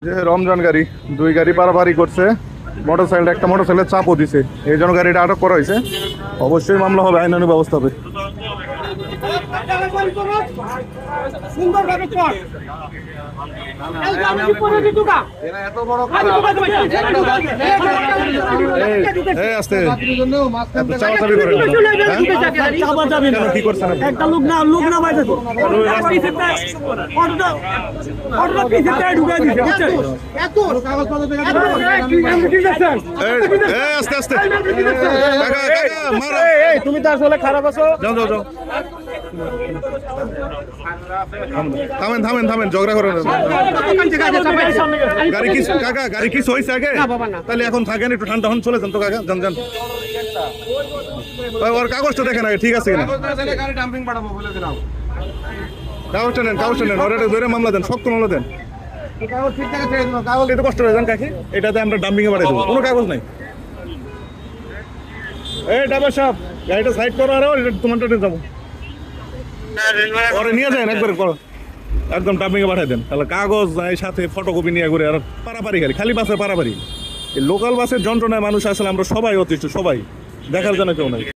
যে রমজান গাড়ি দুই গাড়ি পারাপারি করছে, মোটরসাইকেল একটা মোটরসাইকেলের চাপও দিছে, এই জন্য গাড়িটা আটক করা হয়েছে। অবশ্যই মামলা হবে, আইনানুগ ব্যবস্থা হবে। তুমি তো আসলে খারাপ আছো। থামেন থামেন থামেন, ঝগড়া করেন। গাড়ি কি কাকা, গাড়ি কিছু হয়েছে আগে? তাহলে এখন থাকেন, একটু ঠান্ডা হন, চলে যান তো কাকা, যান যান। ওর কাগজটা দেখেন আগে ঠিক আছে কিনা। কাগজটা নেন, কাগজটা নেন, ওরা ধরে মামলা দেন, শক্ত মামলা দেন। একটু কষ্ট হয়ে যান কাকি, এটাতে আমরা ডাম্পিং এ বাড়াই দেবো, কোনো কাগজ নাই। এই ডাবা সাহেব, গাড়িটা সাইড করো, আর তোমারটা যাবো, ওরে নিয়ে যান একবার করো, একদম ডাম্পিং এ পাঠাই দেন। তাহলে কাগজ নাই সাথে, ফটোকপি নিয়ে ঘুরে, আর পারাপারি গাড়ি, খালি বাসে পারাপারি। এই লোকাল বাসের যন্ত্রণায় মানুষ আসলে আমরা সবাই অতিষ্ঠ, সবাই দেখার জন্য কেউ নাই।